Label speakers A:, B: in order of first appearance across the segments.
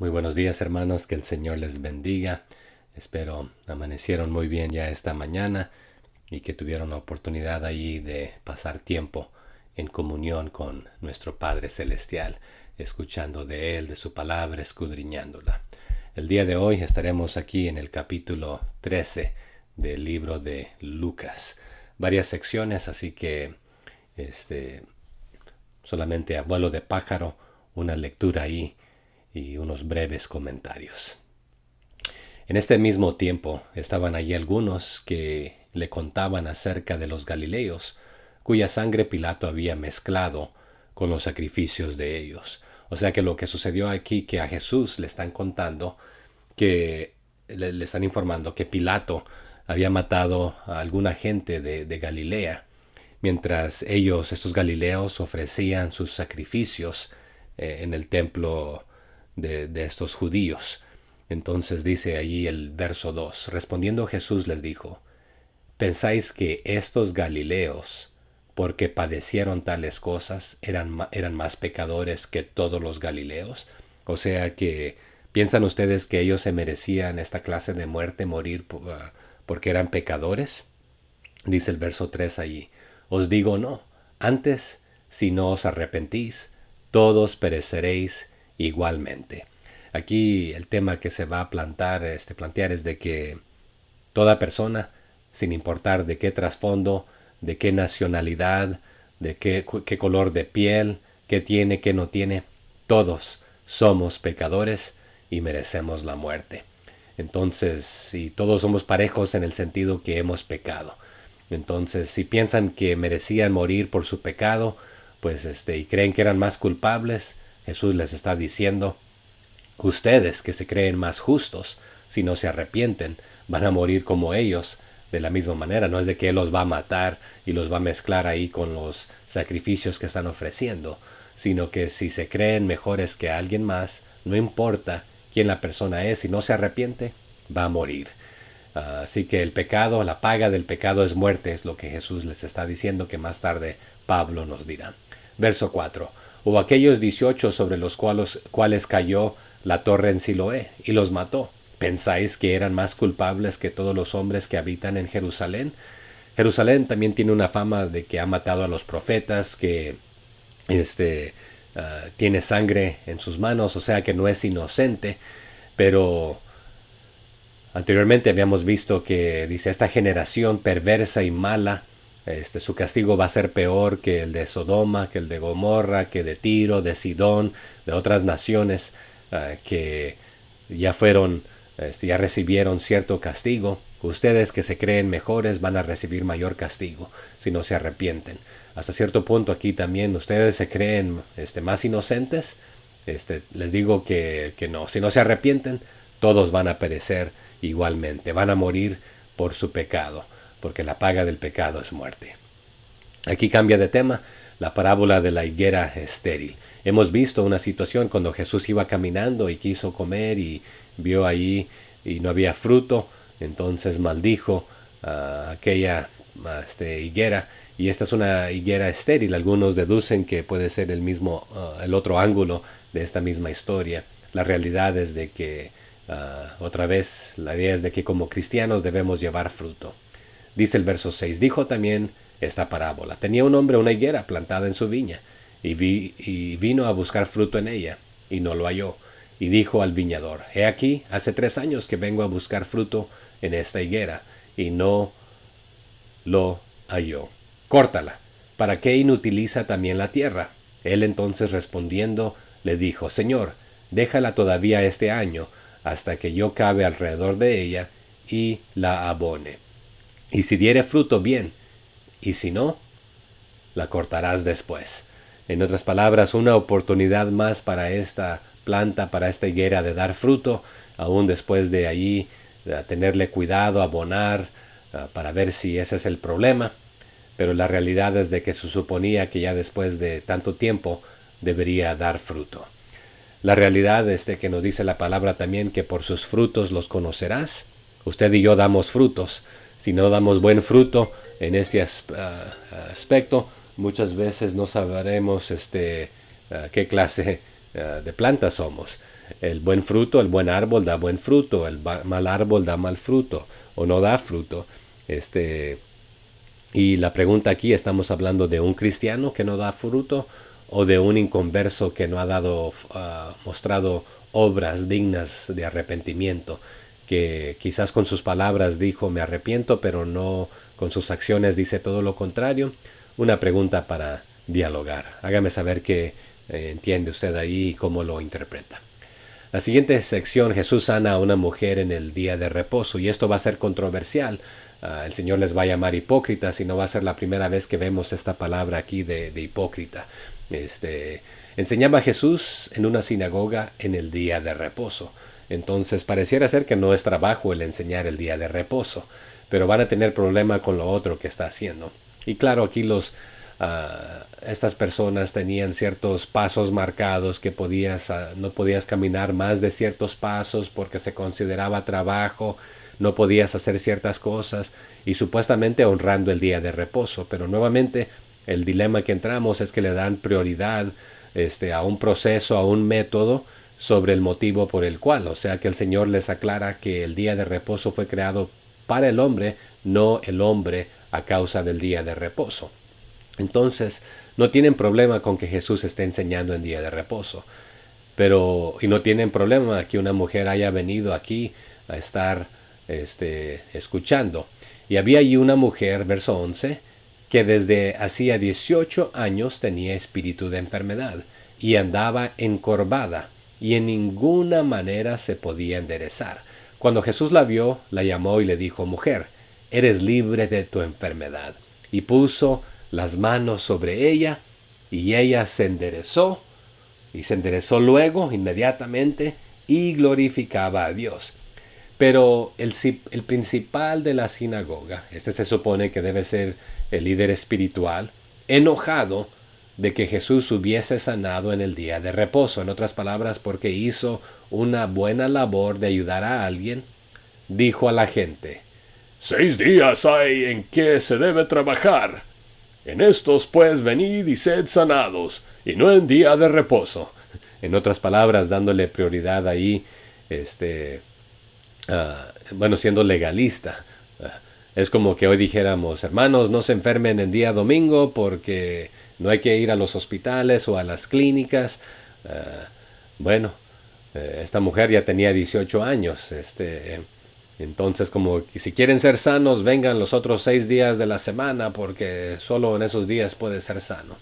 A: Muy buenos días, hermanos, que el Señor les bendiga. Espero amanecieron muy bien ya esta mañana y que tuvieron la oportunidad ahí de pasar tiempo en comunión con nuestro Padre Celestial, escuchando de Él, de su palabra, escudriñándola. El día de hoy estaremos aquí en el capítulo 13 del libro de Lucas. Varias secciones, así que solamente a vuelo de pájaro, una lectura ahí y unos breves comentarios. En este mismo tiempo estaban allí algunos que le contaban acerca de los Galileos, cuya sangre Pilato había mezclado con los sacrificios de ellos. O sea que lo que sucedió aquí, que a Jesús le están contando, que le están informando que Pilato había matado a alguna gente de Galilea, mientras ellos, estos galileos, ofrecían sus sacrificios en el templo de estos judíos. Entonces dice allí el verso 2: respondiendo Jesús les dijo: ¿pensáis que estos galileos, porque padecieron tales cosas, eran más pecadores que todos los galileos? O sea que, ¿piensan ustedes que ellos se merecían esta clase de muerte, morir porque eran pecadores? Dice el verso 3 allí: os digo no, antes, si no os arrepentís, todos pereceréis igualmente. Aquí el tema que se va a plantear es de que toda persona, sin importar de qué trasfondo, de qué nacionalidad, de qué color de piel, qué tiene, qué no tiene, todos somos pecadores y merecemos la muerte. Entonces, si todos somos parejos en el sentido que hemos pecado. Entonces, si piensan que merecían morir por su pecado, pues y creen que eran más culpables, Jesús les está diciendo: ustedes que se creen más justos, si no se arrepienten, van a morir como ellos, de la misma manera. No es de que Él los va a matar y los va a mezclar ahí con los sacrificios que están ofreciendo, sino que si se creen mejores que alguien más, no importa quién la persona es, si no se arrepiente, va a morir. Así que el pecado, la paga del pecado es muerte, es lo que Jesús les está diciendo, que más tarde Pablo nos dirá. Verso 4: o aquellos 18 sobre los cuales cayó la torre en Siloé y los mató, ¿pensáis que eran más culpables que todos los hombres que habitan en Jerusalén? Jerusalén también tiene una fama de que ha matado a los profetas, que tiene sangre en sus manos, o sea que no es inocente. Pero anteriormente habíamos visto que dice: esta generación perversa y mala, su castigo va a ser peor que el de Sodoma, que el de Gomorra, que de Tiro, de Sidón, de otras naciones que ya fueron, ya recibieron cierto castigo. Ustedes que se creen mejores van a recibir mayor castigo si no se arrepienten. Hasta cierto punto aquí también ustedes se creen más inocentes. Les digo que no, si no se arrepienten, todos van a perecer igualmente, van a morir por su pecado, porque la paga del pecado es muerte. Aquí cambia de tema la parábola de la higuera estéril. Hemos visto una situación cuando Jesús iba caminando y quiso comer y vio ahí y no había fruto, entonces maldijo aquella higuera, y esta es una higuera estéril. Algunos deducen que puede ser el otro ángulo de esta misma historia. La realidad es de que otra vez la idea es de que como cristianos debemos llevar fruto. Dice el verso 6: dijo también esta parábola: tenía un hombre una higuera plantada en su viña, y vino a buscar fruto en ella, y no lo halló. Y dijo al viñador: he aquí, hace 3 años que vengo a buscar fruto en esta higuera, y no lo halló. Córtala. ¿Para qué inutiliza también la tierra? Él entonces respondiendo le dijo: Señor, déjala todavía este año, hasta que yo cabe alrededor de ella y la abone. Y si diere fruto, bien, y si no, la cortarás después. En otras palabras, una oportunidad más para esta planta, para esta higuera, de dar fruto, aún después de allí de tenerle cuidado, abonar, para ver si ese es el problema. Pero la realidad es de que se suponía que ya después de tanto tiempo debería dar fruto. La realidad es de que nos dice la palabra también que por sus frutos los conocerás. Usted y yo damos frutos. Si no damos buen fruto en este aspecto, muchas veces no sabremos qué clase de plantas somos. el buen fruto, el buen árbol da buen fruto, el mal árbol da mal fruto o no da fruto. Y la pregunta aquí, ¿estamos hablando de un cristiano que no da fruto o de un inconverso que no ha dado, mostrado obras dignas de arrepentimiento? Que quizás con sus palabras dijo me arrepiento, pero no con sus acciones dice todo lo contrario. Una pregunta para dialogar. Hágame saber qué entiende usted ahí y cómo lo interpreta. La siguiente sección, Jesús sana a una mujer en el día de reposo, y esto va a ser controversial. El Señor les va a llamar hipócritas y no va a ser la primera vez que vemos esta palabra aquí de hipócrita. Enseñaba a Jesús en una sinagoga en el día de reposo. Entonces pareciera ser que no es trabajo el enseñar el día de reposo, pero van a tener problema con lo otro que está haciendo. Y claro, aquí estas personas tenían ciertos pasos marcados que no podías caminar más de ciertos pasos porque se consideraba trabajo, no podías hacer ciertas cosas y supuestamente honrando el día de reposo. Pero nuevamente el dilema que entramos es que le dan prioridad a un proceso, a un método sobre el motivo por el cual. O sea que el Señor les aclara que el día de reposo fue creado para el hombre, no el hombre a causa del día de reposo. Entonces, no tienen problema con que Jesús esté enseñando en día de reposo. Y no tienen problema que una mujer haya venido aquí a estar escuchando. Y había allí una mujer, verso 11, que desde hacía 18 años tenía espíritu de enfermedad y andaba encorvada y en ninguna manera se podía enderezar. Cuando Jesús la vio, la llamó y le dijo, mujer, eres libre de tu enfermedad. Y puso las manos sobre ella y ella se enderezó luego inmediatamente y glorificaba a Dios. Pero el principal de la sinagoga, este se supone que debe ser el líder espiritual, enojado de que Jesús hubiese sanado en el día de reposo, en otras palabras, porque hizo una buena labor de ayudar a alguien, dijo a la gente, 6 días hay en que se debe trabajar. En estos pues venid y sed sanados, y no en día de reposo. En otras palabras, dándole prioridad ahí, siendo legalista. Es como que hoy dijéramos, hermanos, no se enfermen en día domingo porque no hay que ir a los hospitales o a las clínicas. Esta mujer ya tenía 18 años. Entonces, como que si quieren ser sanos, vengan los otros 6 días de la semana porque solo en esos días puede ser sano.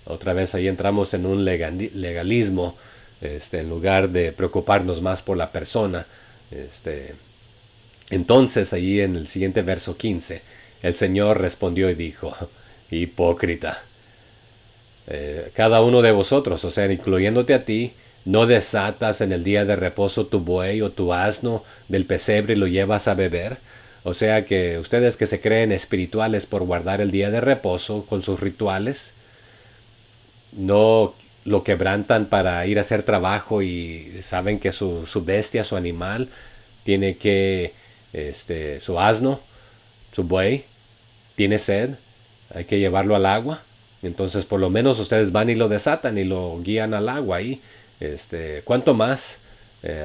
A: Otra vez ahí entramos en un legalismo, en lugar de preocuparnos más por la persona. Entonces, ahí en el siguiente verso 15, el Señor respondió y dijo, hipócrita, cada uno de vosotros, o sea, incluyéndote a ti, no desatas en el día de reposo tu buey o tu asno del pesebre y lo llevas a beber. O sea que ustedes que se creen espirituales por guardar el día de reposo con sus rituales, no lo quebrantan para ir a hacer trabajo y saben que su bestia, su animal, tiene que, su asno, su buey, tiene sed, hay que llevarlo al agua. Entonces por lo menos ustedes van y lo desatan y lo guían al agua ahí. ¿Cuánto más?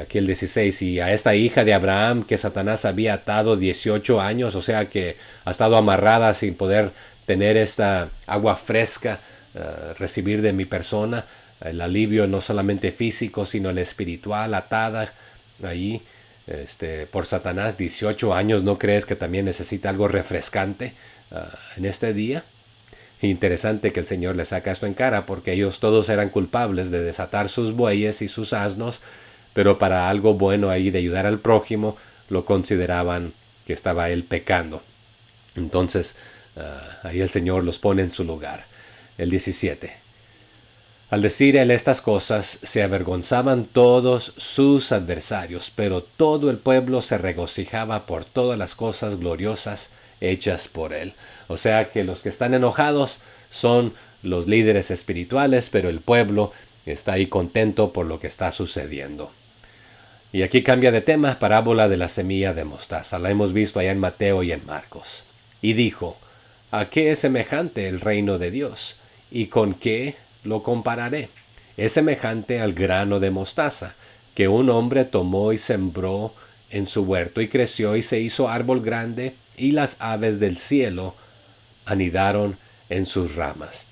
A: Aquí el 16, y a esta hija de Abraham que Satanás había atado 18 años, o sea que ha estado amarrada sin poder tener esta agua fresca, recibir de mi persona, el alivio no solamente físico, sino el espiritual, atada ahí por Satanás 18 años, ¿no crees que también necesita algo refrescante en este día? Interesante que el Señor le saca esto en cara porque ellos todos eran culpables de desatar sus bueyes y sus asnos, pero para algo bueno ahí de ayudar al prójimo lo consideraban que estaba él pecando. Entonces ahí el Señor los pone en su lugar. El 17. Al decir él estas cosas, se avergonzaban todos sus adversarios, pero todo el pueblo se regocijaba por todas las cosas gloriosas hechas por él. O sea que los que están enojados son los líderes espirituales, pero el pueblo está ahí contento por lo que está sucediendo. Y aquí cambia de tema, parábola de la semilla de mostaza. La hemos visto allá en Mateo y en Marcos. Y dijo, ¿a qué es semejante el reino de Dios? ¿Y con qué lo compararé? Es semejante al grano de mostaza, que un hombre tomó y sembró en su huerto y creció y se hizo árbol grande y las aves del cielo anidaron en sus ramas.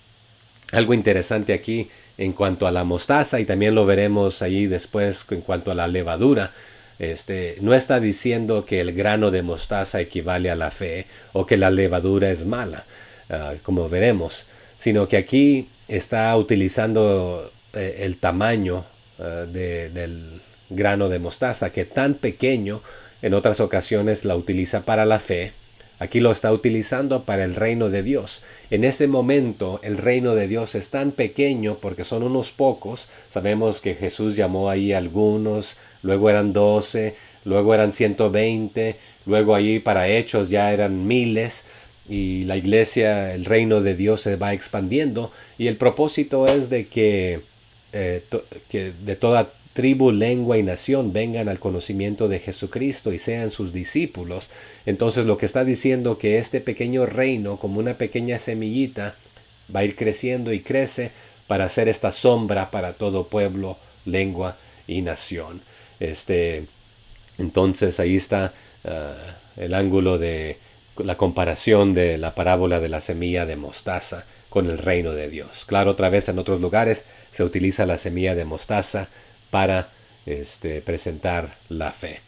A: Algo interesante aquí en cuanto a la mostaza, y también lo veremos ahí después en cuanto a la levadura. No está diciendo que el grano de mostaza equivale a la fe o que la levadura es mala, como veremos, sino que aquí está utilizando el tamaño del grano de mostaza, que tan pequeño en otras ocasiones la utiliza para la fe. Aquí lo está utilizando para el reino de Dios. En este momento el reino de Dios es tan pequeño porque son unos pocos. Sabemos que Jesús llamó ahí a algunos, luego eran 12, luego eran 120, luego ahí para Hechos ya eran miles, y la iglesia, el reino de Dios se va expandiendo, y el propósito es de que de toda tribu, lengua y nación vengan al conocimiento de Jesucristo y sean sus discípulos. Entonces lo que está diciendo que este pequeño reino, como una pequeña semillita, va a ir creciendo y crece para ser esta sombra para todo pueblo, lengua y nación. Entonces ahí está el ángulo de la comparación de la parábola de la semilla de mostaza con el reino de Dios. Claro, otra vez en otros lugares se utiliza la semilla de mostaza para presentar la fe.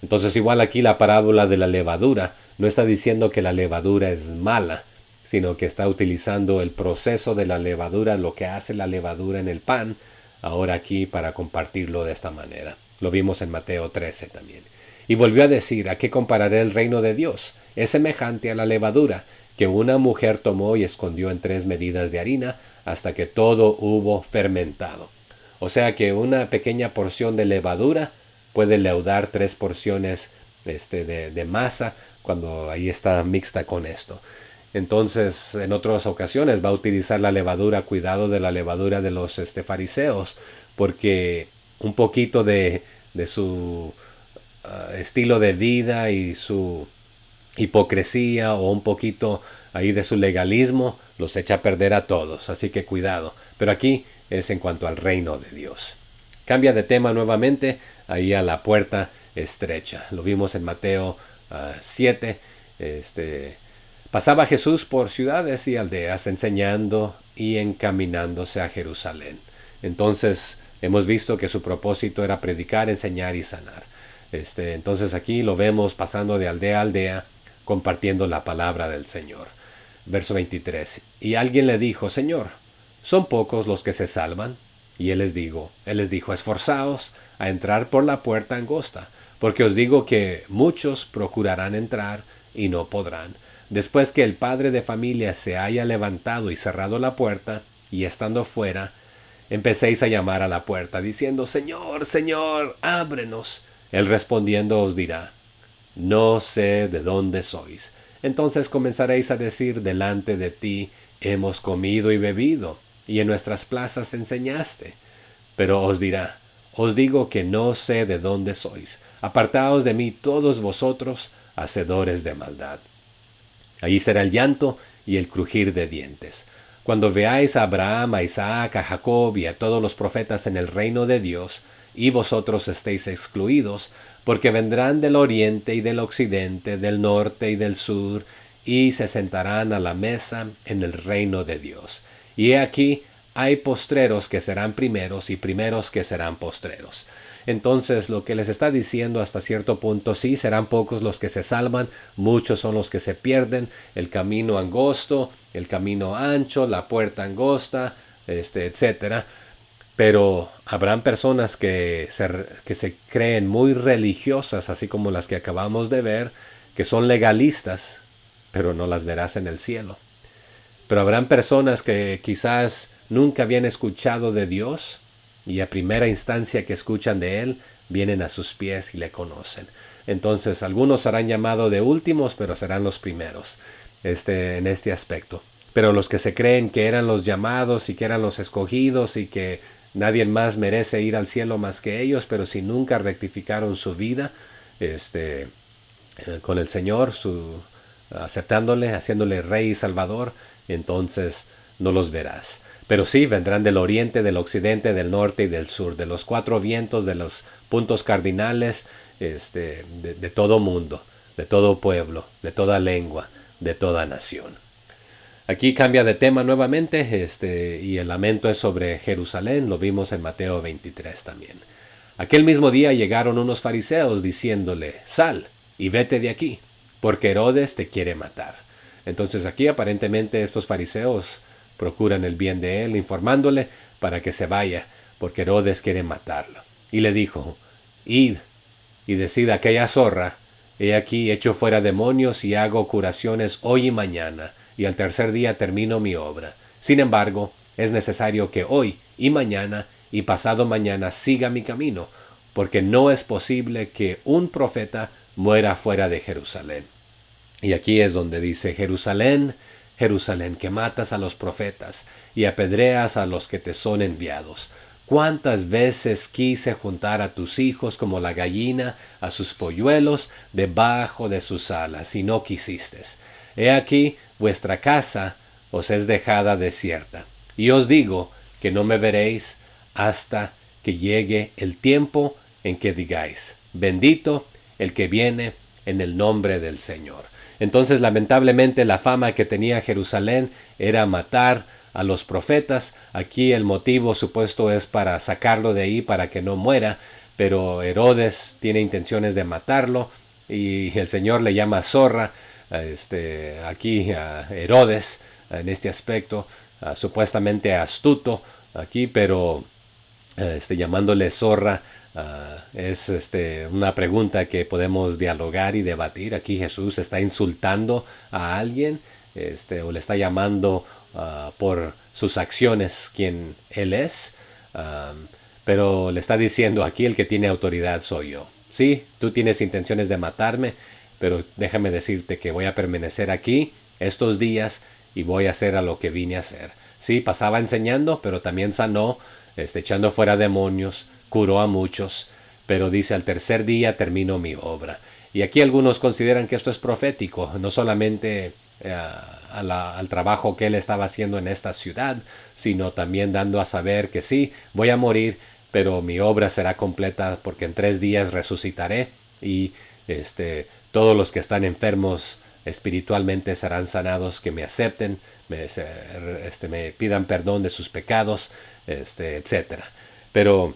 A: Entonces igual aquí la parábola de la levadura no está diciendo que la levadura es mala, sino que está utilizando el proceso de la levadura, lo que hace la levadura en el pan, ahora aquí para compartirlo de esta manera. Lo vimos en Mateo 13 también. Y volvió a decir: ¿a qué compararé el reino de Dios? Es semejante a la levadura, que una mujer tomó y escondió en 3 medidas de harina, hasta que todo hubo fermentado. O sea que una pequeña porción de levadura puede leudar 3 porciones de masa cuando ahí está mixta con esto. Entonces, en otras ocasiones va a utilizar la levadura, cuidado de la levadura de los fariseos, porque un poquito de su estilo de vida y su hipocresía, o un poquito ahí de su legalismo, los echa a perder a todos. Así que cuidado. Pero aquí es en cuanto al reino de Dios. Cambia de tema nuevamente, ahí a la puerta estrecha. Lo vimos en Mateo 7. Pasaba Jesús por ciudades y aldeas, enseñando y encaminándose a Jerusalén. Entonces hemos visto que su propósito era predicar, enseñar y sanar. Entonces aquí lo vemos pasando de aldea a aldea, compartiendo la palabra del Señor. Verso 23. Y alguien le dijo: Señor, ¿son pocos los que se salvan? Y él les dijo: esforzaos a entrar por la puerta angosta, porque os digo que muchos procurarán entrar y no podrán. Después que el padre de familia se haya levantado y cerrado la puerta, y estando fuera, empecéis a llamar a la puerta, diciendo: Señor, Señor, ábrenos. Él respondiendo os dirá: no sé de dónde sois. Entonces comenzaréis a decir delante de ti: hemos comido y bebido, y en nuestras plazas enseñaste. Pero os dirá: os digo que no sé de dónde sois. Apartaos de mí todos vosotros, hacedores de maldad. Allí será el llanto y el crujir de dientes. Cuando veáis a Abraham, a Isaac, a Jacob y a todos los profetas en el reino de Dios, y vosotros estéis excluidos, porque vendrán del oriente y del occidente, del norte y del sur, y se sentarán a la mesa en el reino de Dios. Y he aquí, hay postreros que serán primeros y primeros que serán postreros. Entonces lo que les está diciendo hasta cierto punto: sí, serán pocos los que se salvan, muchos son los que se pierden, el camino angosto, el camino ancho, la puerta angosta, etcétera. Pero habrán personas que se creen muy religiosas, así como las que acabamos de ver, que son legalistas, pero no las verás en el cielo. Pero habrán personas que quizás nunca habían escuchado de Dios, y a primera instancia que escuchan de Él, vienen a sus pies y le conocen. Entonces algunos serán llamados de últimos, pero serán los primeros en este aspecto. Pero los que se creen que eran los llamados y que eran los escogidos y que nadie más merece ir al cielo más que ellos, pero si nunca rectificaron su vida con el Señor, aceptándole, haciéndole Rey y Salvador, entonces no los verás. Pero sí, vendrán del oriente, del occidente, del norte y del sur, de los cuatro vientos, de los puntos cardinales, de todo mundo, de todo pueblo, de toda lengua, de toda nación. Aquí cambia de tema nuevamente, y el lamento es sobre Jerusalén, lo vimos en Mateo 23 también. Aquel mismo día llegaron unos fariseos diciéndole, sal y vete de aquí, porque Herodes te quiere matar. Entonces aquí aparentemente estos fariseos procuran el bien de él, informándole para que se vaya, porque Herodes quiere matarlo. Y le dijo, id y decid a aquella zorra, he aquí echo fuera demonios y hago curaciones hoy y mañana, y al tercer día termino mi obra. Sin embargo, es necesario que hoy y mañana y pasado mañana siga mi camino, porque no es posible que un profeta muera fuera de Jerusalén. Y aquí es donde dice, Jerusalén, Jerusalén, que matas a los profetas y apedreas a los que te son enviados. ¿Cuántas veces quise juntar a tus hijos como la gallina a sus polluelos debajo de sus alas, y no quisiste? He aquí, vuestra casa os es dejada desierta. Y os digo que no me veréis hasta que llegue el tiempo en que digáis, bendito el que viene en el nombre del Señor. Entonces, lamentablemente, la fama que tenía Jerusalén era matar a los profetas. Aquí el motivo supuesto es para sacarlo de ahí, para que no muera, pero Herodes tiene intenciones de matarlo y el Señor le llama zorra aquí a Herodes en este aspecto, supuestamente astuto aquí, pero llamándole zorra. Es una pregunta que podemos dialogar y debatir. Aquí Jesús está insultando a alguien, o le está llamando por sus acciones quien Él es, pero le está diciendo, aquí el que tiene autoridad soy yo. Sí, tú tienes intenciones de matarme, pero déjame decirte que voy a permanecer aquí estos días y voy a hacer a lo que vine a hacer. Sí, pasaba enseñando, pero también sanó, echando fuera demonios, curó a muchos, pero dice, al tercer día termino mi obra. Y aquí algunos consideran que esto es profético, no solamente al trabajo que él estaba haciendo en esta ciudad, sino también dando a saber que sí, voy a morir, pero mi obra será completa porque en 3 días resucitaré y todos los que están enfermos espiritualmente serán sanados, que me acepten, me pidan perdón de sus pecados, etcétera. Pero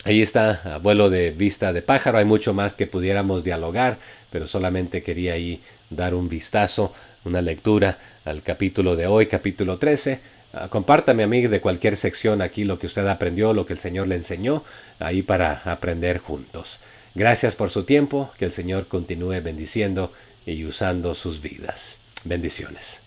A: ahí está, a vuelo de vista de pájaro, hay mucho más que pudiéramos dialogar, pero solamente quería ahí dar un vistazo, una lectura al capítulo de hoy, capítulo 13. Compártame, amigo, de cualquier sección aquí lo que usted aprendió, lo que el Señor le enseñó, ahí para aprender juntos. Gracias por su tiempo, que el Señor continúe bendiciendo y usando sus vidas. Bendiciones.